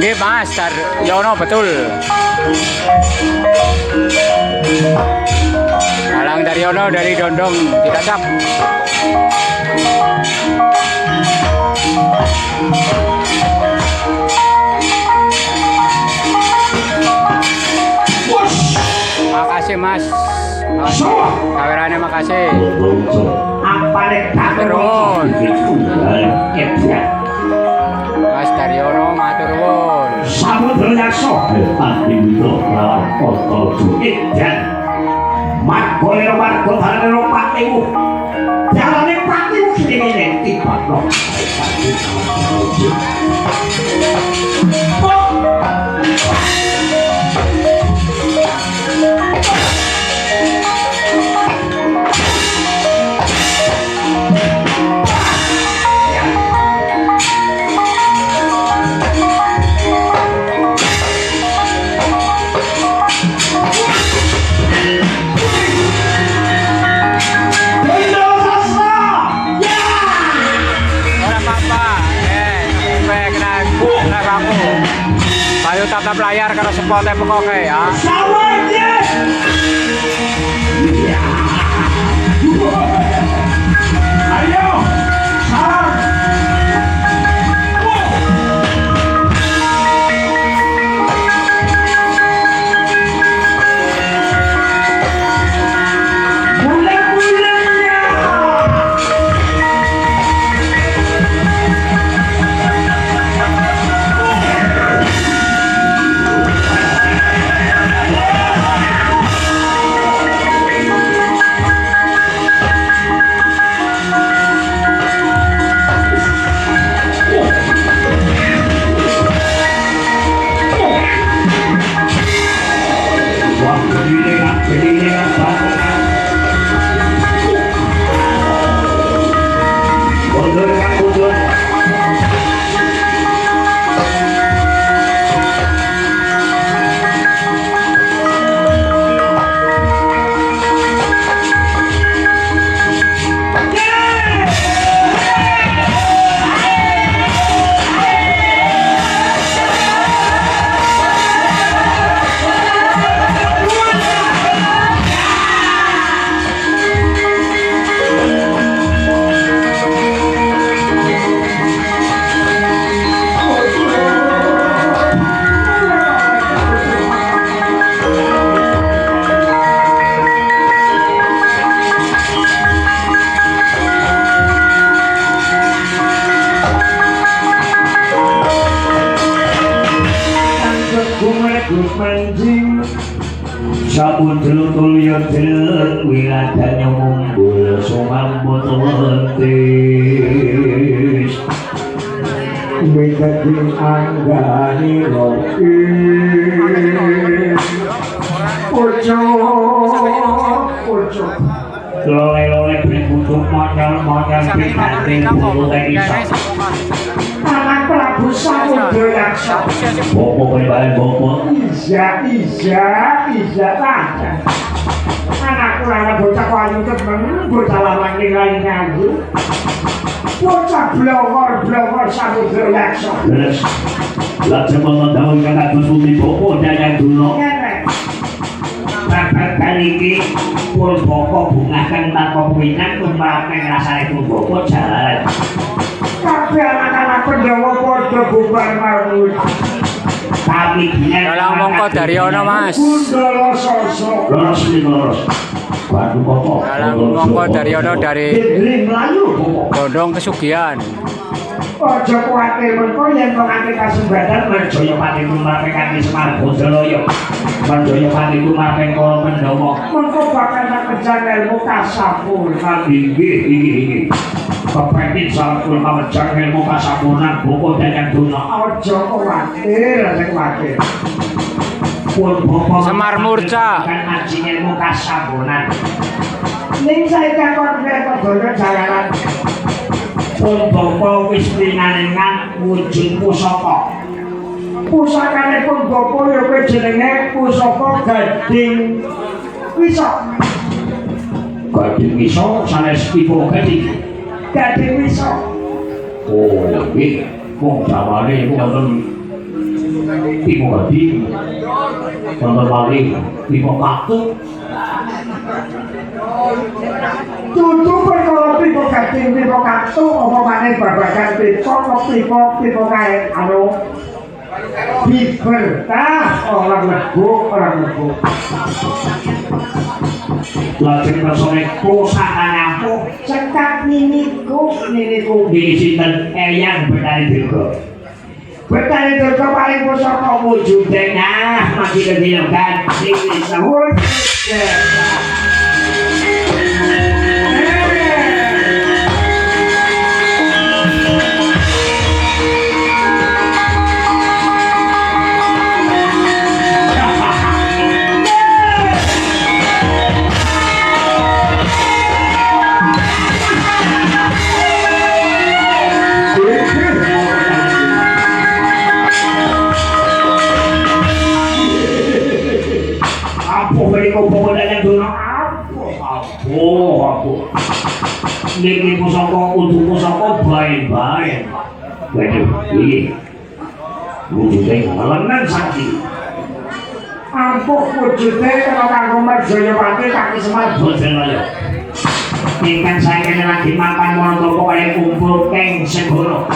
Nggih Mas Daryono betul. Dalang Daryono dari Dondong Cilacap. Makasih Mas. Kameranya makasih. Turun. Mas Daryono matur nuwun. Samudra ati mitra lawan kota Edan. Margolero margo dalane patimu. Dalane patimu kene tiba kok. Ayo tatap layar kalau spotnya pokoknya ya. Ayo, sabun telutul yang telut wiladanya mumbul sumambut wentis wikating anggani roki ucok loleh-loleh berbutuh modal-modal pindahin bulu tenisok anak Prabu Samudra Yaksa bopo penibalen bopo Iya tanda anakku lana bocah wayu temen bocah lama nilai ngayu bocah blogor Samudra Yaksa lajeng mengetahui kakak Gusti bopo dan dulu bapak iki pun bopo bungakan tanpa winan kumparakan rasanya pun bopo jalan tapi anak-anak pendawa podo bubar marmut tapi dalang mongko Daryono Mas. Dalang mongko Daryono dari Dondong Pesugihan. Ojo kuwatir mengko yen kok nganti kasumbadan Manjaya Pati tumraping kanthi Semar Bojoloyo. Manjaya Pati tumraping para Pandhawa. Mengko bakal kejar ilmu kasapurnan inggih. Kepengin sampun pamejar ilmu kasapurnan Bapa Dayang Duna. Ojo kuwatir, Pun Bapa Semar Murca kan ngaji ilmu kasapurnan. Ning saiki kok bodo jalanan. Pun Bapa wis pinanengan wujud pusaka. Pusakane pun Bapa ya kuwi jenenge pusaka Gading Wisa. Gading Wisa sanes pipo Gading Wisa. Oh, iki wong Jawane iku wonten Timo Gadi Tonton Wali Timo Katu Tutu perkara Timo Gadi Timo Katu apa maneh babagan Timo kae anu Biber orang lego lajeng personeko sakanaku cekak niniku di sinten Eyang Betari Dirga paling pusaka wujude nah mati kegiatan sing sahur niki pusaka untuk pusaka bae-bae. Waduh, iki. Wujude ngelenan sakti. Ampuh wujude karo kanggo Marjayapati kaki Semar Bojonaya. Ingkang saengene lagi makan montopo kaya kumpul keng segoro.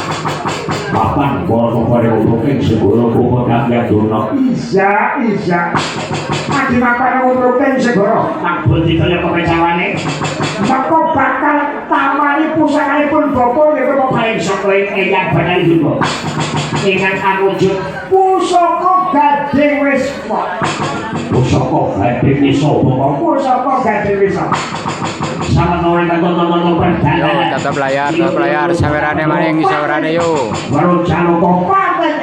Papan montopo kaya kumpul keng segoro kumpul kangge durna. Iya. Lagi makan kumpul keng segoro. Nak bodi kaya kepecawane. Maka bakal tamani pusakanipun Bapak niku paling saka Eyang Betari Dirga. Ingkang awujud pusaka Gading Wisma. Pusaka Gading Wisma. Pusaka Gading Wisma. Sama nore tonton perjalanan. Tetap layar sawerane maning sawerane yo. Baru Janaka Paten.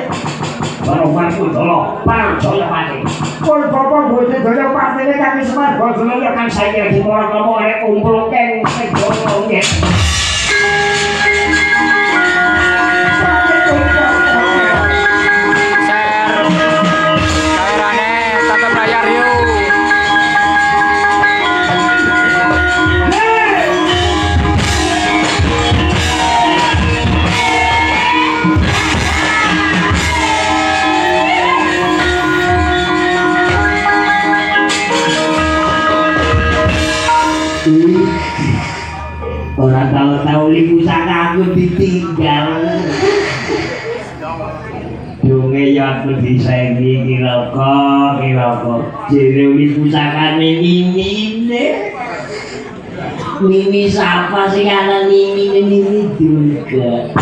Baru Kudala Parjayapati. Pun Bapak boten daya patene kaki Semar Bojonaya kan saiki dimoro-moro arek kumpul keng segoro nggih. Sawerane tetap layar yo. Orang tahu-tahu li pusaka aku ditinggal. Dunge ya aku disaingi kira-kira jere li pusakane Mimi siapa sih ana Mimi juga.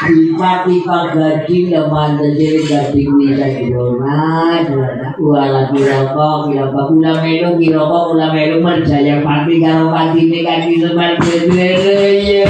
Pipa gading ya manda jadi gading bisa dirona wala kiroko kula melu Marjayapati karo patine kaki Semar Bojonaya.